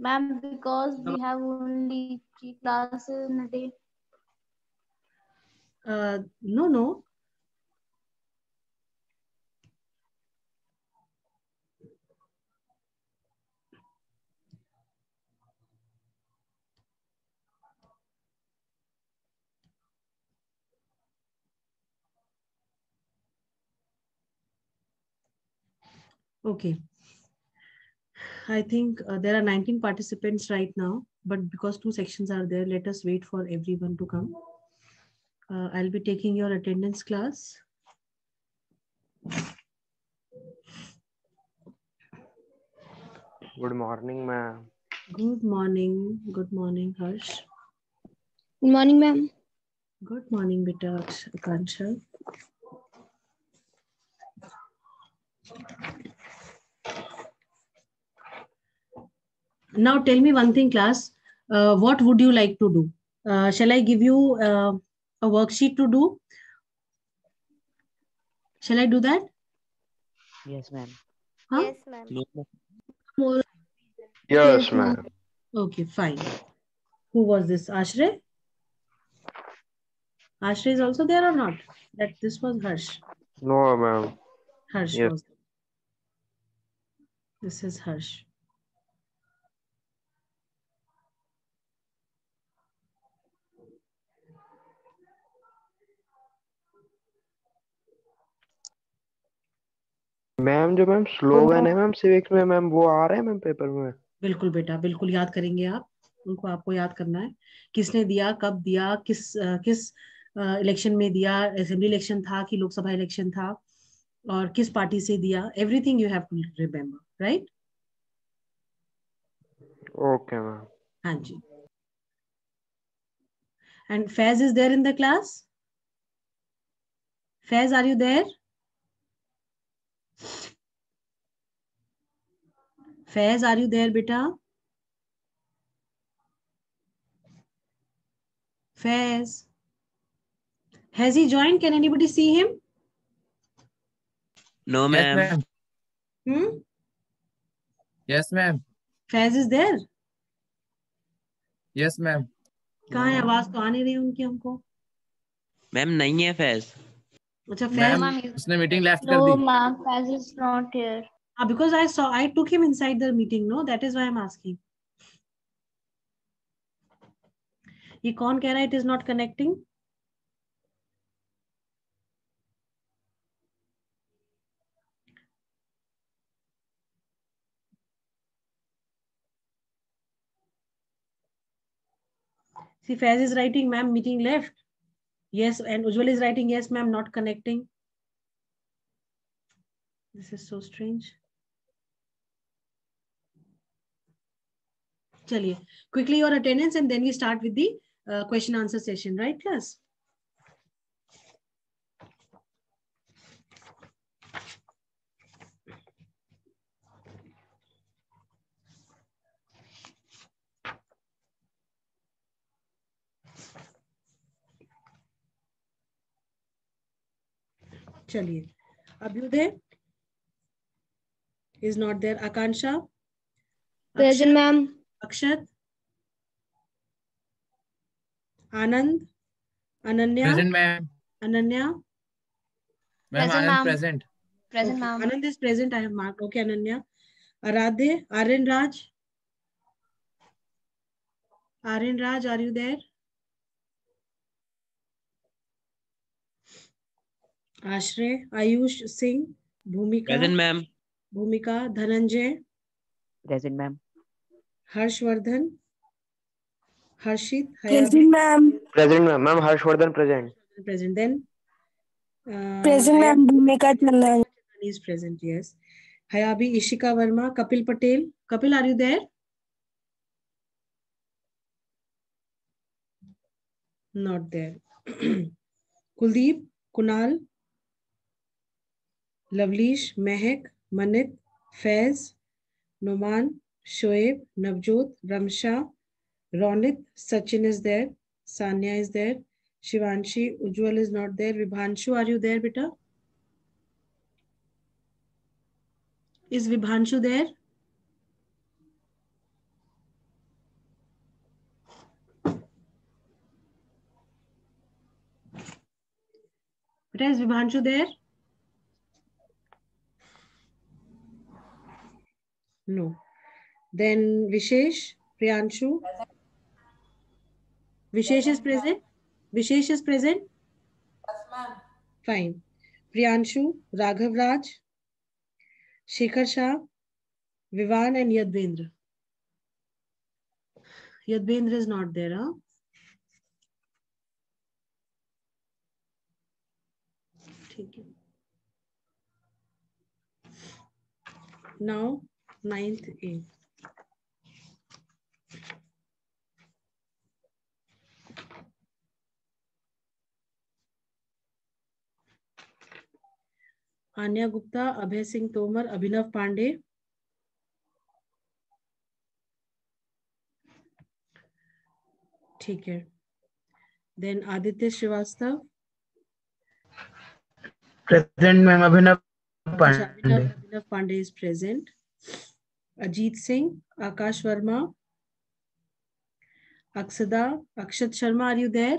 Ma'am, because we have only 3 classes in a day. No, no. Okay. I think there are 19 participants right now, but because 2 sections are there, let us wait for everyone to come. I'll be taking your attendance class. Good morning, ma'am. Good morning. Good morning, Harsh. Good morning, ma'am. Good morning, beta Akansha. Now tell me one thing, class. What would you like to do? Shall I give you a worksheet to do? Shall I do that? Yes, ma'am. Huh? Yes, ma'am. No, ma'am. More. Yes, ma'am. Okay, fine. Who was this? Ashray? Ashray is also there or not? That this was Harsh. No, ma'am. Harsh Yes. was. This is Harsh. Ma'am जो ma'am slogan है ma'am civics में ma'am वो आ रहे हैं ma'am paper में? बिल्कुल बेटा, बिल्कुल याद करेंगे आप। उनको आपको याद करना है, किसने दिया, कब दिया, किस इलेक्शन में दिया, असेंबली इलेक्शन था कि लोकसभा इलेक्शन था, और किस पार्टी से दिया। Everything you have to remember, right? Okay ma'am. हाँ जी. And Faiz is there in the class? Faiz, are you there? Faiz, are you there, beta? Faiz. Has he joined? Can anybody see him? No, Yes, ma'am. ma'am. Yes, ma'am. Faiz is there? Yes, ma'am. कहाँ है? आवाज तो आ नहीं रही उनकी हमको. Ma'am नहीं है फैज. अच्छा, Ma'am, Faiz. उसने मीटिंग लेफ्ट कर No, the. ma'am. Faz is not here. Because I took him inside the meeting, no? That is why I'm asking. ये कौन कह रहा है it is not connecting? See, Faiz is writing, ma'am, meeting left. Yes, and Ujjwal is writing, yes, ma'am, not connecting. This is so strange. चलिए, quickly your attendance and then we start with the question answer session, right, class? चलिए, Abhyuday is not there. Akansha? Present, ma'am. Akshat? Anand? Ananya? Present, ma'am. Ananya? Ma'am, Anand present. Present, Okay. ma'am. Anand is present. I have marked. Okay, Ananya. Aradhe? Aryan Raj? Aryan Raj, are you there? Ashray? Ayush Singh? Bhumika? Present, ma'am. Bhumika? Dhananjay? Present, ma'am. Harshvardhan? Harshit? Present, ma'am. Present ma'am. Ma'am Harshvardhan present. Present. Then? Present, ma'am. Bhumika Chandan. Is present, yes. Hayabi Ishika Verma? Kapil Patel? Kapil, are you there? Not there. Kuldeep? Kunal? Lavlish? Mehak? Manit? Faiz? Noman? Shoaib? Navjot? Ramsha? Ronit? Sachin is there. Sanya is there. Shivanshi? Ujjwal is not there. Vibhanshu, are you there, beta? Is Vibhanshu there? But is Vibhanshu there? No. Then Vishesh, Priyanshu. Vishesh is present? Vishesh is present? Yes, ma'am. Fine. Priyanshu, Raghav Raj, Shekhar Shah, Vivan and Yadvendra. Yadvendra is not there, huh? Now, 9th A. Anya Gupta, Abhay Singh Tomar, अभिनव पांडे. ठीक है. Then Aditya Srivastava. Present, ma'am. Abhinav अच्छा, Pandey. Abhinav Pandey is present. Ajit Singh, Akash Verma, Aksada, Akshat Sharma, are you there?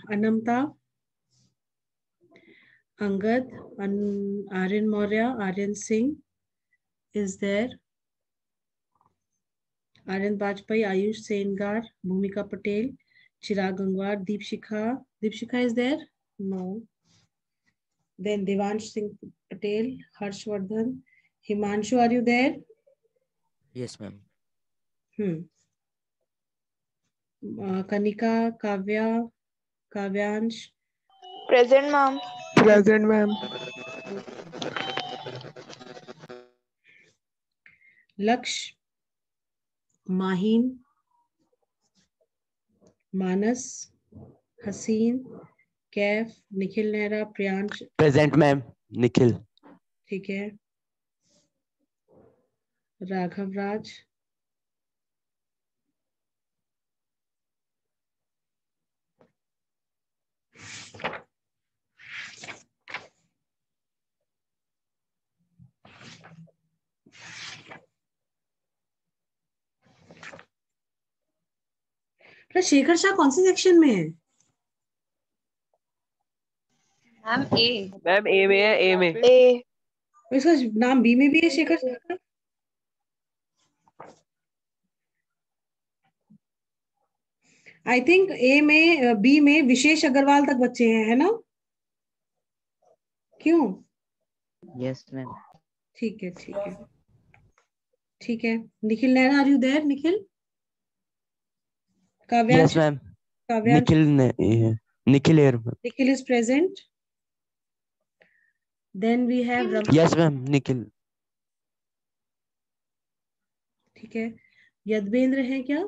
Anamta, Angad, Aryan Maurya, Aryan Singh is there. Aryan Bajpai, Ayush Sengar, Bhumika Patel, Chirag Gangwar, Deepshikha. Deepshikha is there? No. Then Devansh Singh Patel, Harshvardhan, Himanshu, are you there? Yes, ma'am. Kanika, Kavya, Kavyansh. Present, ma'am. Present, ma'am. Laksh, Mahin, Manas, Haseen, Kaif, Nikhil Nehra, Priyansh. Present, ma'am. Nikhil. ठीक है. राघव राज. शेखर शाह कौन C section में है? Ma'am ए. Ma'am ए में है, ए में. A. इसका नाम बी में भी है शेखर शाह का? आई थिंक ए में, बी में विशेष अग्रवाल तक बच्चे हैं, है ना? क्यों? Yes, ma'am. ठीक है, ठीक है, ठीक है. Nikhil Nehra, are you there? Nikhil. Yes, ma'am. Nikhil. Nikhil here. Nikhil is present. Then we have Yes, ma'am. Nikhil. ठीक है. यदवेंद्र है क्या?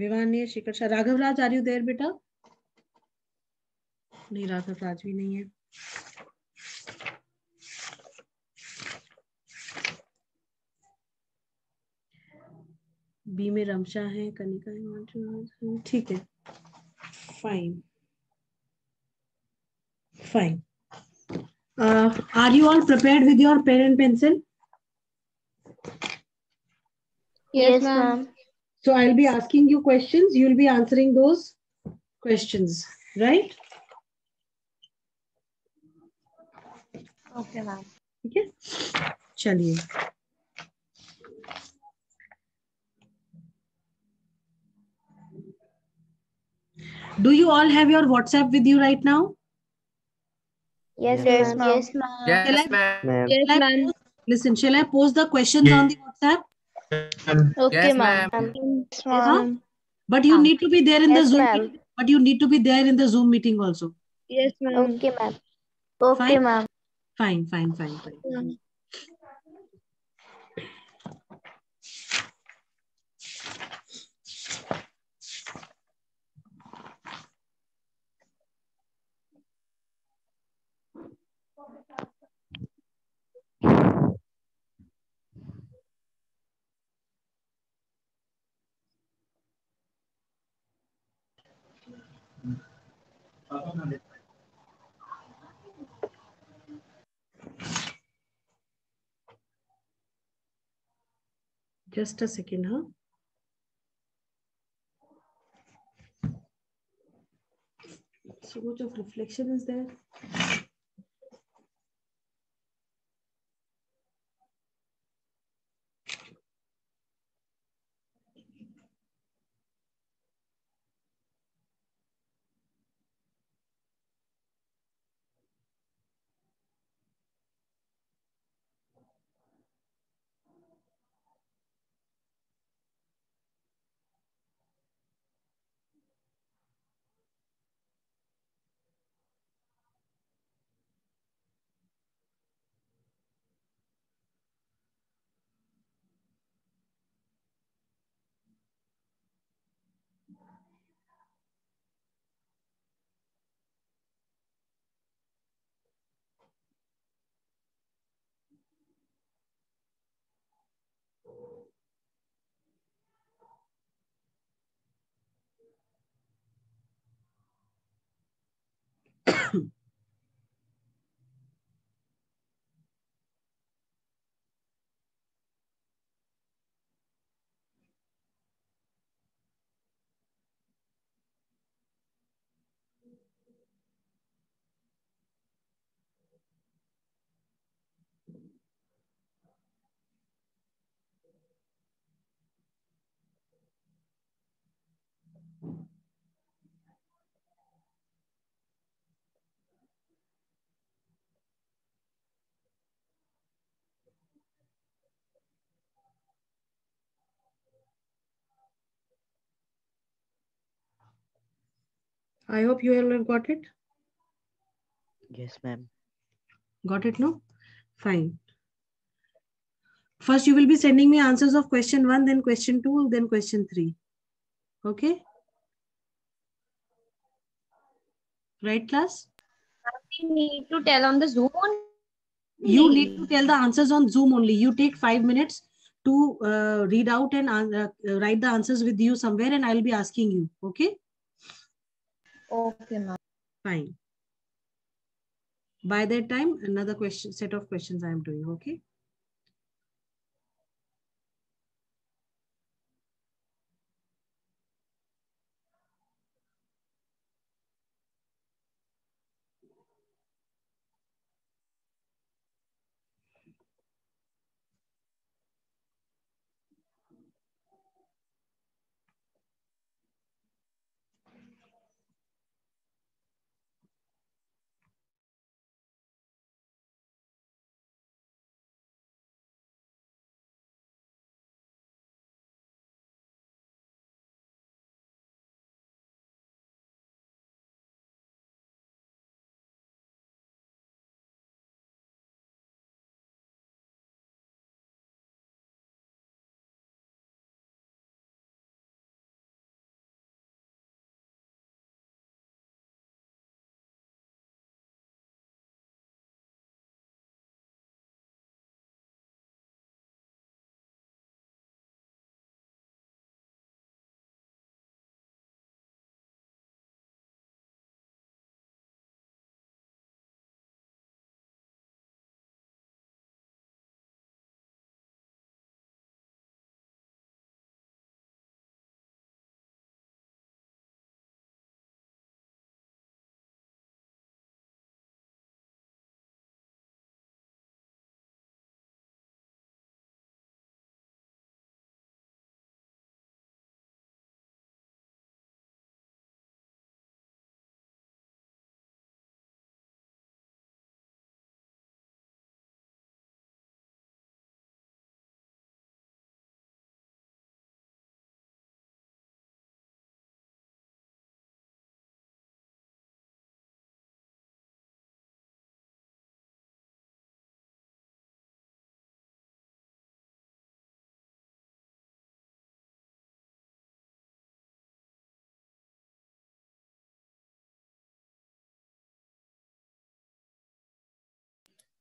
विवानी, शिखर शाह. राघव राज, आर यू देयर बेटा? नहीं, राघव राज भी नहीं है. बी में रमशा है, कनिका है. ठीक है. Fine, fine. Are you all prepared with your pen and pencil? Yes, ma'am. So I'll be asking you questions. You'll be answering those questions, right? Okay, ma'am. ठीक है. चलिए. Do you all have your WhatsApp with you right now? Yes, Yes, ma'am. ma'am. Yes, ma'am. Yes, ma'am. Ma'am. Yes, ma'am. Listen, shall I post the questions on the WhatsApp? Okay, Yes, ma'am. ma'am. Yes, ma'am. But you need to be there in the Yes, Zoom ma'am. meeting. But you need to be there in the Zoom meeting also. Yes, ma'am. Okay, ma'am. Okay, Fine. ma'am. Fine, fine, fine, fine. Just a second, huh? So much of reflection is there. I hope you all have got it. Yes, ma'am. Got it, no? Fine. First, you will be sending me answers of question 1, then question 2, then question 3. Okay? Right, class? We need to tell on the Zoom only. You need to tell the answers on Zoom only. You take 5 minutes to read out and write the answers with you somewhere, and I'll be asking you. Okay? Okay, ma'am. Fine. By that time, another set of questions I am doing. Okay?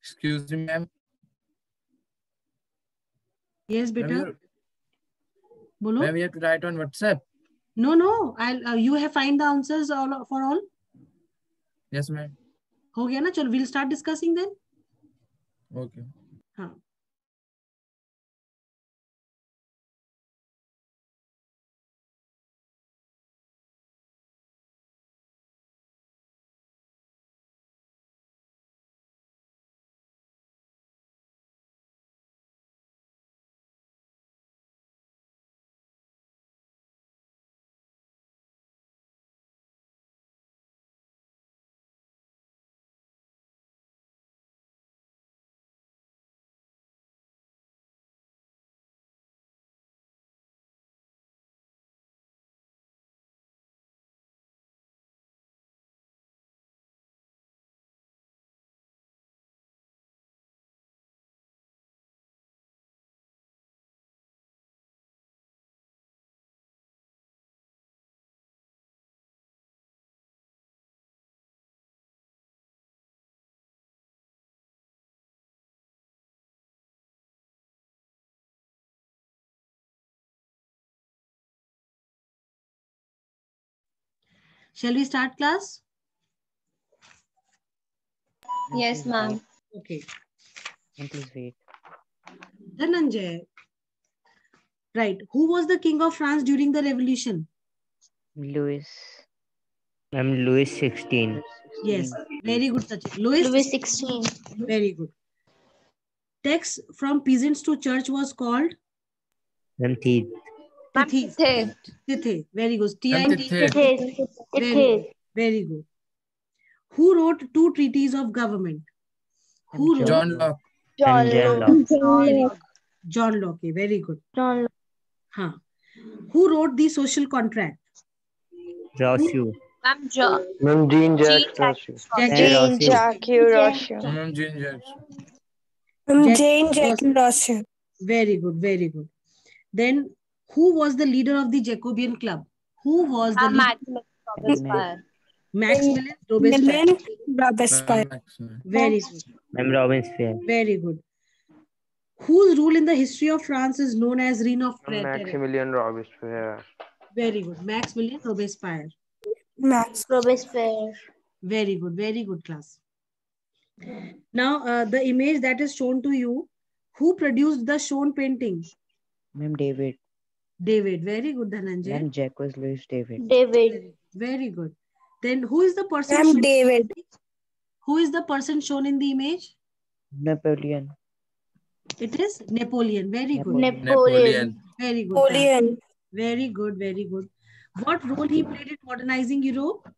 Excuse me, ma'am. Yes, beta. Bolo? Ma'am, we have to write on WhatsApp. No. You have find the answers for all. Yes, ma'am. हो गया ना? चलो, we'll start discussing then. Okay. हाँ. Shall we start class? Yes, ma'am. Okay. Please wait. Dhananjay. Right. Who was the king of France during the revolution? Louis. Ma'am, Louis 16. Yes. Very good, Sachin. Louis. Louis 16. Very good. Tax from peasants to church was called Ma'am, Teeth. Tithe. Tithe. Very good. Ma'am, T-I-T-H-E. Tithe. Very good. Very good. Who wrote two treaties of government? Who wrote? John Locke. John John Locke. Locke. John Locke. Very good. John Locke. Huh. Who wrote the social contract? Rousseau. Ma'am, John. Ma'am, Jean Jacques Rousseau. Jack- Jean Rousseau. Jacques Rousseau. Ma'am, Jean Jacques. Jane Rousseau. Very good. Very good. Then, who was the leader of the Jacobean Club? Who was the leader? Maximilian Robespierre. Ma'am, Maximilian. Very good. Ma'am, Robespierre. Very good. Whose rule in the history of France is known as Reign of Terror? Maximilian Robespierre. Very good. Maximilian Robespierre. Robespierre. Very good. Very good, class. Now, the image that is shown to you, who produced the shown painting? Ma'am, David. David. Very good, Dhananjay. Ma'am, Jack was Louis David. David. Very good. Then, who is the person? shown- David. Who is the person shown in the image? Napoleon. It is Napoleon. Very good. Napoleon. Very good. class. Very good. Very good. What role he played in modernizing Europe?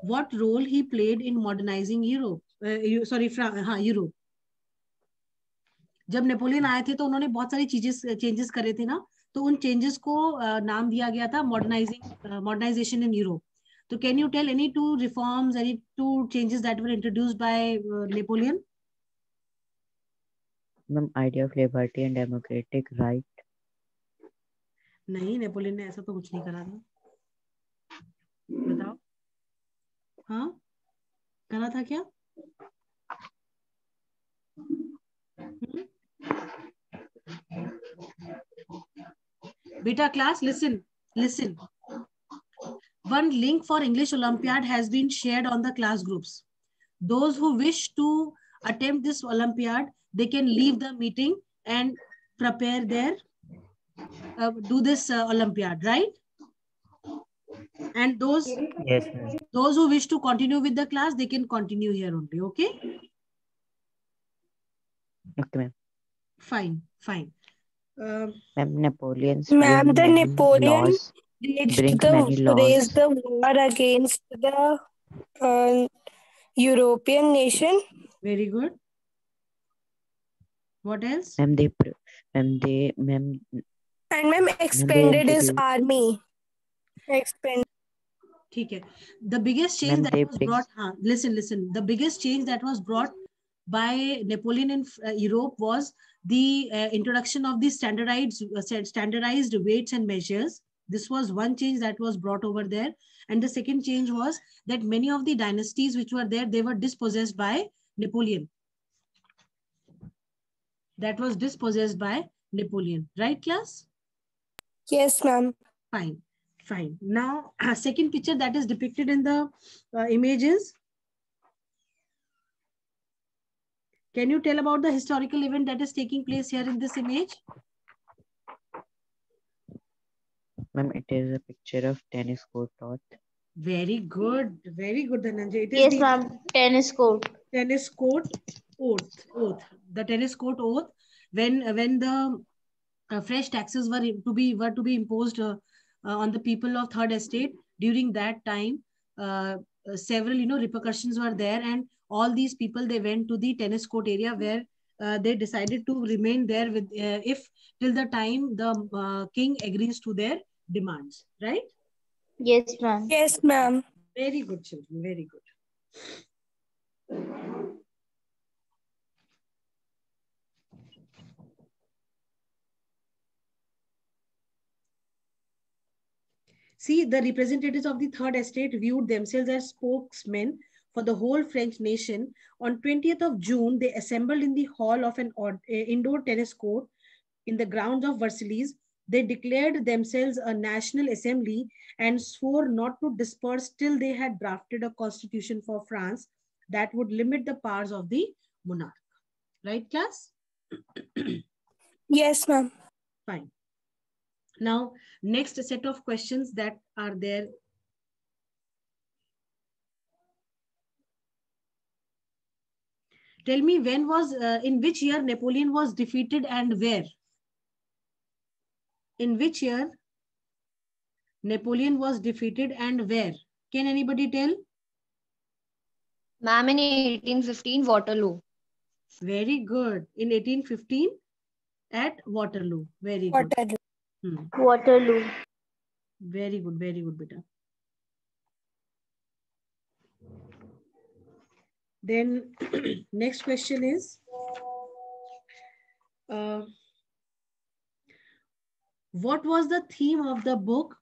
What role he played in modernizing Europe? Europe. जब Napoleon आए थे तो उन्होंने बहुत सारी changes करे थे ना, तो उन चेंजेस को नाम दिया गया था मॉडर्नाइजेशन इन यूरोप. तो can you tell any two reforms, any two changes that were introduced by Napoleon? Ma'am, idea of liberty and democratic right. नहीं, नेपोलियन ने ऐसा तो कुछ नहीं करा था. बताओ. हाँ, करा था क्या? Beta class, listen. One link for English Olympiad has been shared on the class groups. Those who wish to attempt this Olympiad, they can leave the meeting and prepare their, do this Olympiad, right? And those Yes, ma'am. who wish to continue with the class, they can continue here only, okay? Okay, ma'am. Fine. Ma'am, Napoleon's Ma'am, the many Napoleon laws bring many laws. raised the war against the European nation. Very good. What else? Ma'am, And ma'am expanded his introduced- army. Expanded. ठीक है. The biggest change Ma'am, that they was bring- brought, listen. The biggest change that was brought by Napoleon in Europe was the introduction of the standardized weights and measures. This was one change that was brought over there. And the second change was that many of the dynasties which were there, they were dispossessed by Napoleon. That was dispossessed by Napoleon. Right, class? Yes, ma'am. Fine. Now, second picture that is depicted in the images. Can you tell about the historical event that is taking place here in this image? Ma'am, it is a picture of tennis court oath. Very good, Dhananjay. It is Yes, the ma'am. Tennis court. tennis court oath. The tennis court oath, when the fresh taxes were to be imposed on the people of third estate. During that time, several repercussions were there, and all these people, they went to the tennis court area where they decided to remain there with if till the time the king agrees to their demands. Right? Yes, ma'am. Yes, ma'am. Very good, children. Very good. See, the representatives of the third estate viewed themselves as spokesmen for the whole French nation. On 20th of June, they assembled in the hall of an indoor tennis court in the grounds of Versailles They declared themselves a national assembly and swore not to disperse till they had drafted a constitution for France that would limit the powers of the monarch. Right, class? Yes, ma'am. Fine. Now, next set of questions that are there. Tell me, when was, in which year Napoleon was defeated and where? In which year Napoleon was defeated and where? Can anybody tell? Ma'am, in 1815, Waterloo. Very good. In 1815 at Waterloo. Very good. Waterloo. Waterloo. Very good, beta. Then next question is, what was the theme of the book?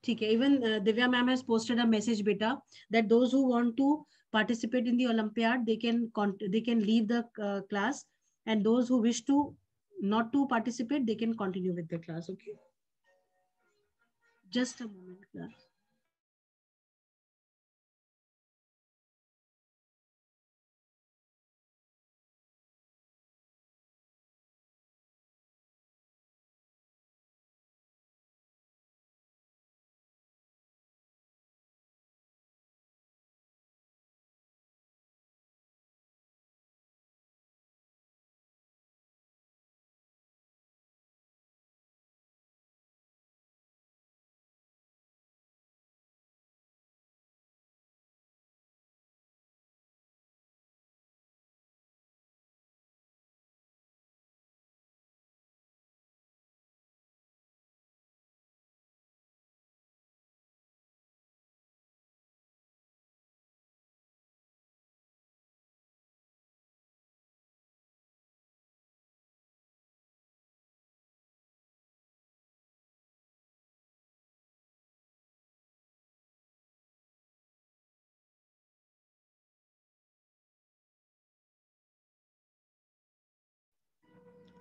Okay, even Divya ma'am has posted a message, beta, that those who want to participate in the Olympiad, they can leave the class, and those who wish to not to participate, they can continue with the class. Okay. Just a moment, class.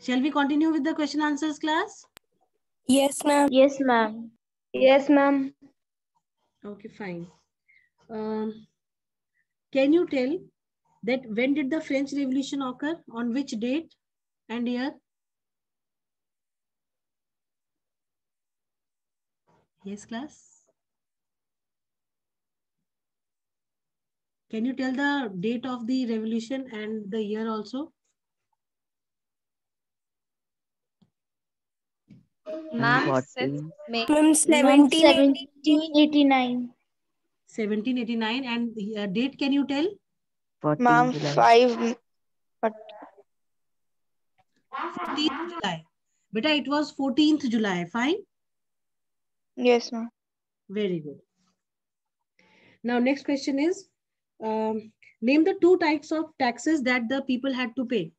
Shall we continue with the question answers, class? Yes, ma'am. Yes, ma'am. Yes, ma'am. Okay, fine. Can you tell that when did the French Revolution occur? On which date and year? Yes, class. Can you tell the date of the revolution and the year also? Ma'am, 14. May. Ma'am, 1789. 1789, and date can you tell? 14 Ma'am, July. 5. 14th July. Beta, it was 14th July. Fine. Yes, ma'am. Very good. Now, next question is, name the two types of taxes that the people had to pay.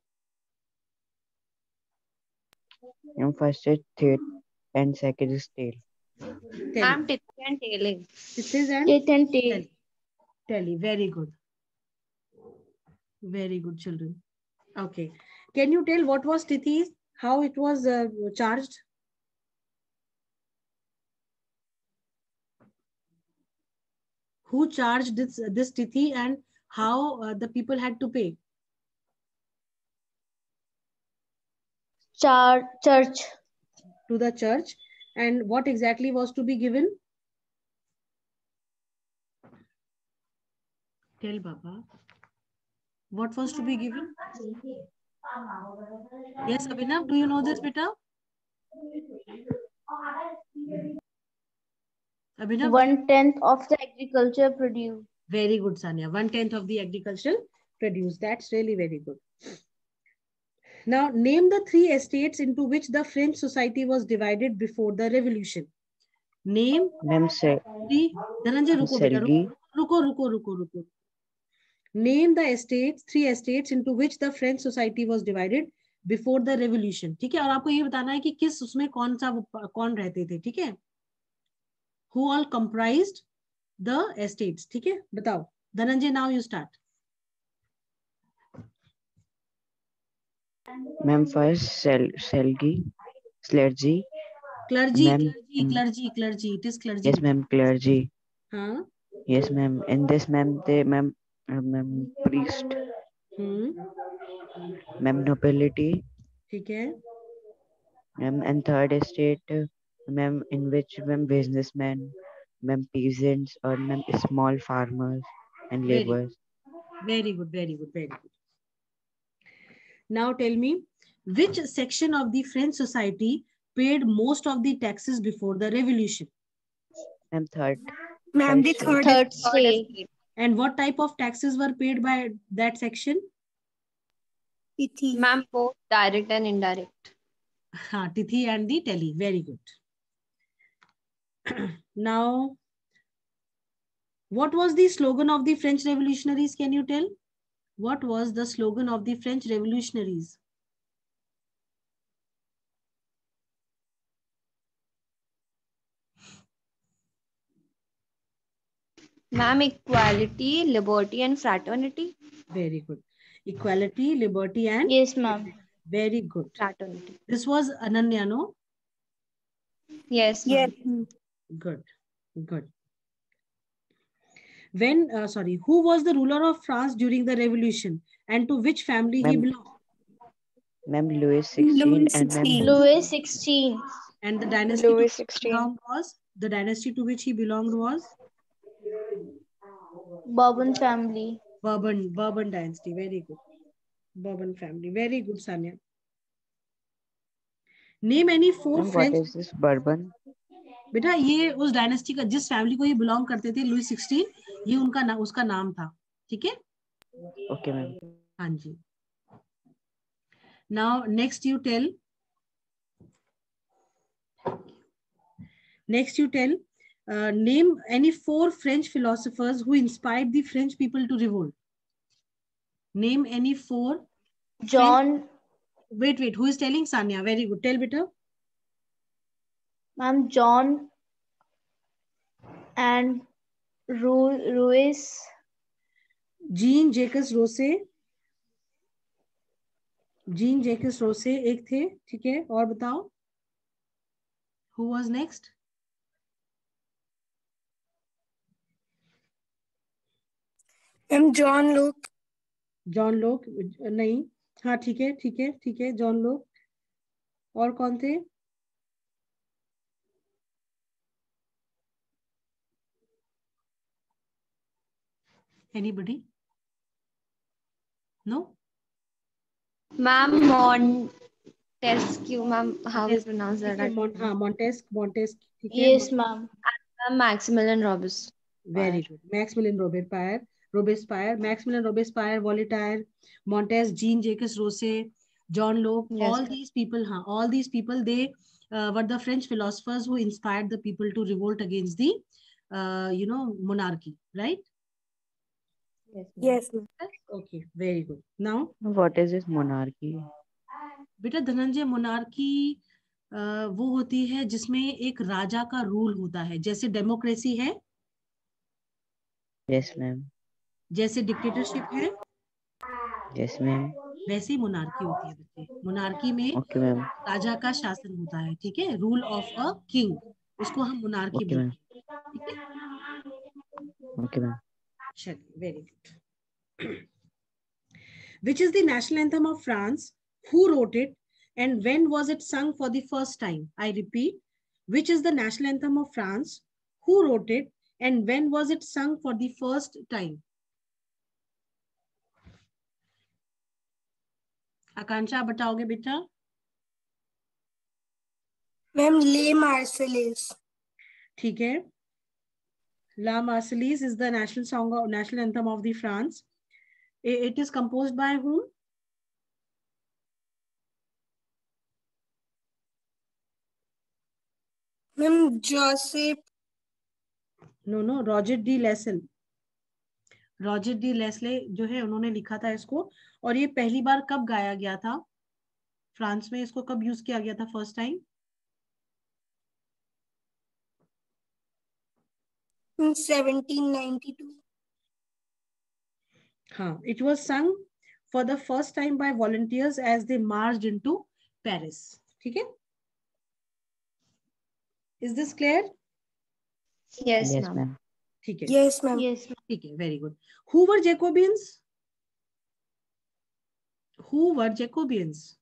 First is third and second is tail. Ma'am, Tith and Tailing. Tithis and Tith and Tail. Tally. Very good. Very good, children. Okay. Can you tell what was Tithi? How it was charged? Who charged this Tithi and how the people had to pay? Church. To the church. And what exactly was to be given? Tell Baba. What was to be given? Yes, Abhinav, do you know this, beta? Abhinav, 1/10 of the agriculture produce. very good, Sanya. 1/10 of the agricultural produce. That's really very good. Now, name the three estates into which the French society was divided before the revolution. Name three. Dhananjay, ruko beta. Ruko. Name the estates, three estates into which the French society was divided before the revolution. ठीक है? और आपको ये बताना है कि किस उसमें कौन रहते थे, ठीक है? Who all comprised the estates? ठीक है? बताओ. Dhananjay, now you start. Ma'am, first Selgi, Slergy. Clergy, Ma'am, clergy. It is clergy. yes, ma'am, clergy. Huh? Yes, ma'am. In this, ma'am, ma'am, priest. Ma'am, nobility. ठीक है. Ma'am, and third estate, ma'am, in which, ma'am, businessmen, ma'am, peasants, or ma'am, small farmers and Very laborers. Very good, very good, very good. Now tell me, which section of the French society paid most of the taxes before the revolution? Ma'am, third. Ma'am, the state. third state. And what type of taxes were paid by that section? Tithi. Ma'am, both direct and indirect. Tithi and the tally. Very good. Now, what was the slogan of the French revolutionaries? Can you tell? What was the slogan of the French revolutionaries? Ma'am, equality, liberty, and fraternity. Very good. Equality, liberty, and Yes, ma'am. very good. Fraternity. This was Ananya, no? Yes, Yes. ma'am. Good. Good. When, sorry, who was the ruler of France during the revolution and to which family he Ma'am, belonged? ma'am, Louis 16 Louis and ma'am, 16. Louis 16. And the dynasty to Louis which he 16. belonged was? The dynasty to which he belonged was? Bourbon family. Bourbon dynasty. Very good. Bourbon family. Very good, Sanya. Name any four ma'am, what French. is this bourbon? बेटा ये उस dynasty का जिस family को ये belong करते थे Louis 16 ये उनका उसका नाम था ठीक है Okay, ma'am. हाँ जी now next you tell name any four French philosophers who inspired the French people to revolt. Name any four. John. Wait, who is telling? Sanya. Very good. Tell beta. Ma'am, John and Ruiz. Jean Jacques Rousseau एक थे ठीक है और बताओ who was next? John Locke. नहीं हाँ ठीक है जॉन लोक और कौन थे anybody no Ma'am, Montesquieu. Ma'am, how we pronounce that? हाँ Montesquieu ठीक है Yes, ma'am. And Maximilian Robespierre. Very good. Maximilian Robespierre, Voltaire, Montesquieu, Jean-Jacques Rousseau, John Locke, Yes. all these people, they were the French philosophers who inspired the people to revolt against the, monarchy, right? Yes, ma'am. Okay, very good. Now, What is this monarchy? बेटा Dhananjay monarchy वो होती है जिसमें एक राजा का rule होता है जैसे डेमोक्रेसी है Yes, ma'am. जैसे डिक्टेटरशिप है Yes, ma'am. वैसी मोनार्की होती है बच्चे मोनार्की में Okay, ma'am. राजा का शासन होता है ठीक है रूल ऑफ अ किंग उसको हम मोनार्की Okay, ma'am. बोलते हैं ठीक है Okay, ma'am. चलिए very good which is the national anthem of France who wrote it and when was it sung for the first time I repeat which is the national anthem of France who wrote it and when was it sung for the first time आकांक्षा बताओगे बेटा Ma'am, Les Marseillaise. ठीक है La Marseillaise is the national anthem of the France. It is composed by whom? Ma'am, Joseph. No, Roger D. Leslie. Roger D Leslie जो है उन्होंने लिखा था इसको और ये पहली बार कब गाया गया था फ्रांस में इसको कब यूज किया गया था फर्स्ट टाइम 1792. हाँ इट वाज सung for the first time by volunteers as they marched into Paris. ठीक है? Is this clear? Yes, Yes, ma'am. ma'am. ठीक है. Yes, ma'am. Yes, ma'am. ठीक है. Very good. Who were Jacobians? Who were Jacobians?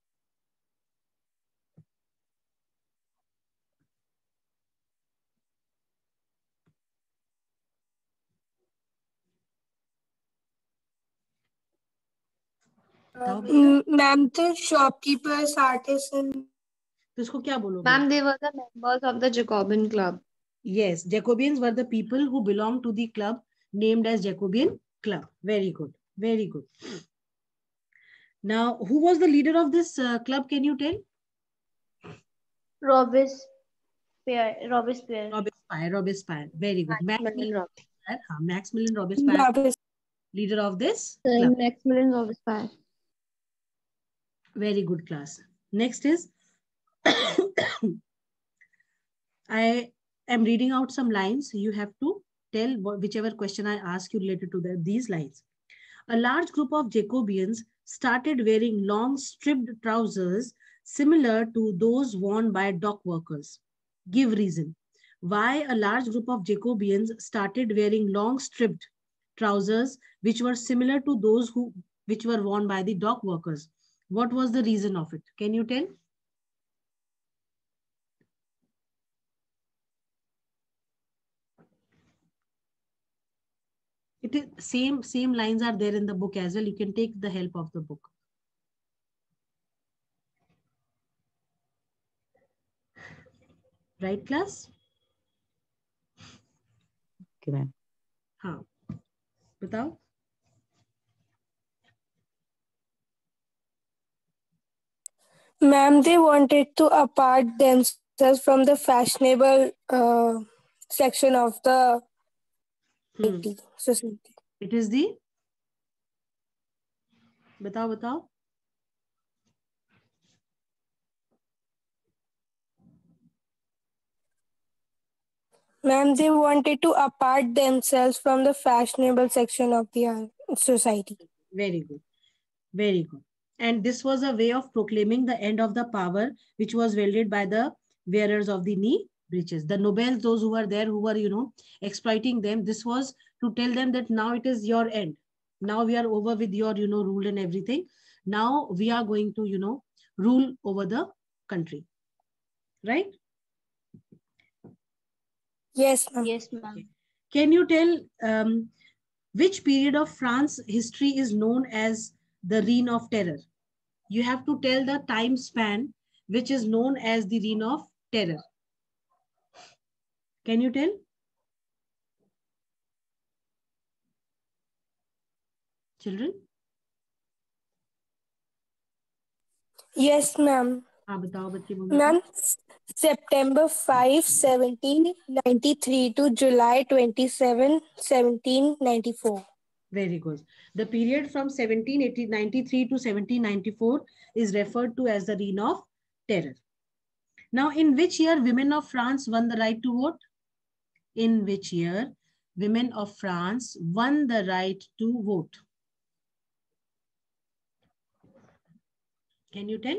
Ma'am, the shopkeepers, artisans. तो इसको क्या बोलोगे? Ma'am, they were the members of the Jacobin Club. Yes, Jacobians were the people who belonged to the club named as Jacobian Club. Very good. Very good. Now, who was the leader of this club? Can you tell? Robespierre. Robespierre. Very good. Maximilian Robespierre. Maximilian Robespierre, leader of this club. Maximilian Robespierre. Very good, class. Next is, I am reading out some lines. You have to tell whichever question I ask you related to these lines. A large group of Jacobians started wearing long stripped trousers similar to those worn by dock workers. Give reason. Why a large group of Jacobians started wearing long stripped trousers which were similar to those which were worn by the dock workers. What was the reason of it? Can you tell? It is same lines are there in the book as well. You can take the help of the book. Right, class? Okay, ma'am. हाँ, बताओ. Ma'am, they wanted to apart themselves from the fashionable section of the society. It is the. बताओ. Ma'am, they wanted to apart themselves from the fashionable section of the society. Very good. Very good. And this was a way of proclaiming the end of the power which was wielded by the wearers of the knee breeches. The nobles, those who were there, who were, exploiting them, this was to tell them that now it is your end. Now we are over with your, rule and everything. Now we are going to, rule over the country. Right? Yes, ma'am. Yes, ma'am. Can you tell which period of France history is known as the Reign of Terror? You have to tell the time span which is known as the Reign of Terror. Can you tell? Children? Yes, ma'am. हाँ बताओ बच्चे. Ma'am, September 5, 1793 to July 27, 1794. Very good. The period from 1793 to 1794 is referred to as the Reign of Terror. Now, in which year women of France won the right to vote? In which year women of France won the right to vote? Can you tell?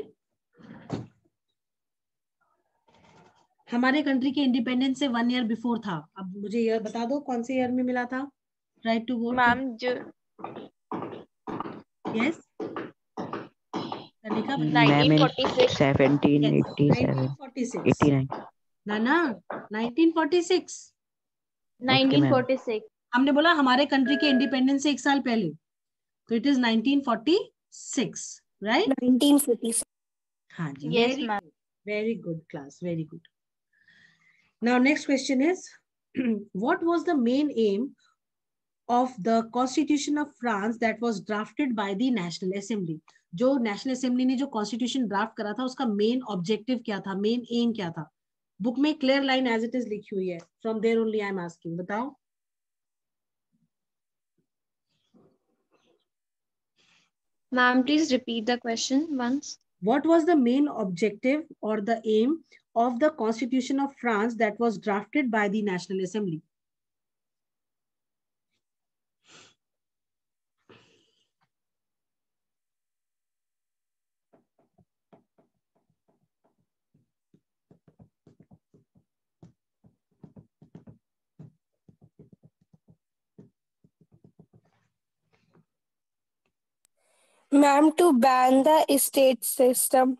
हमारे country के independence से 1 year before था. अब मुझे ये बता दो कौन से ईयर में मिला था राइट टू वोट? मैम जो यस कनिका 1946 1787 89 ना 1946 1946. हमने बोला हमारे कंट्री के इंडिपेंडेंस से 1 साल पहले, तो इट इज 1946 राइट? 1946. हाँ जी. Yes, ma'am. Very good class, very good. Now next question is what was the main aim of the Constitution of France that was drafted by the National Assembly? जो national assembly ने जो constitution draft करा था उसका main objective क्या था, main M क्या था? बुक में clear line as it is लिखी हुई है. From there only I am asking. बताओ. Ma'am, please repeat the question once. What was the main objective or the aim of the Constitution of France that was drafted by the National Assembly? Ma'am, to ban the estate system.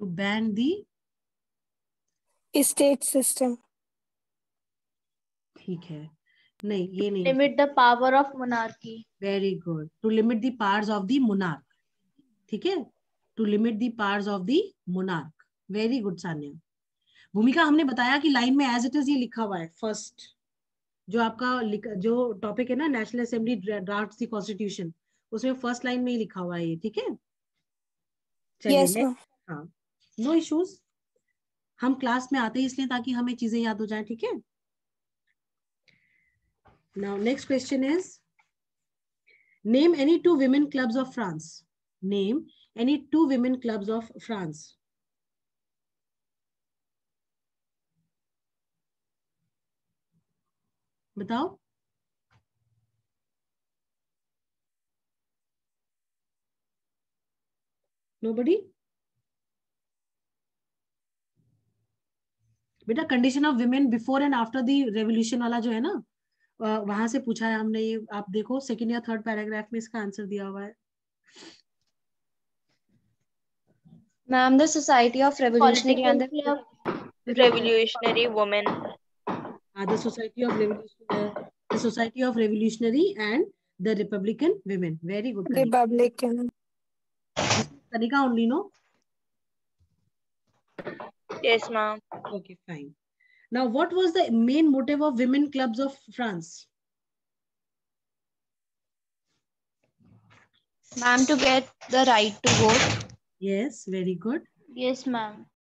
To ban the Estate system. ठीक है, नहीं ये नहीं. Limit the power of monarchy. Very good. To limit the powers of the monarch. ठीक है, to limit the powers of the monarch. Very good Sanya. भूमिका हमने बताया कि लाइन में एज इट इज ये लिखा हुआ है. फर्स्ट जो आपका जो टॉपिक है ना, नेशनल असेंबली ड्राफ्ट दी कॉन्स्टिट्यूशन, उसमें फर्स्ट लाइन में ही लिखा हुआ है ये. ठीक है, चलिए. Yes, ma'am. हाँ, नो इश्यूज. हम क्लास में आते हैं इसलिए ताकि हमें चीजें याद हो जाए. ठीक है. Now next question is, name any 2 women clubs of France. Name any 2 women clubs of France. बताओ. Nobody? बेटा condition of women before and after the revolution वाला जो है ना, वहां से पूछा है हमने. ये आप देखो सेकंड या थर्ड पैराग्राफ में इसका आंसर दिया हुआ है. Ma'am, the Society of Revolutionary and Political club. the Revolutionary Women. The Society of Revolutionary and the Republican Women. Very good. Republican. Tanika only, no? Yes, ma'am. Okay, fine. Now, what was the main motive of women clubs of France? Ma'am, to get the right to vote. Yes, very good. Yes, ma'am.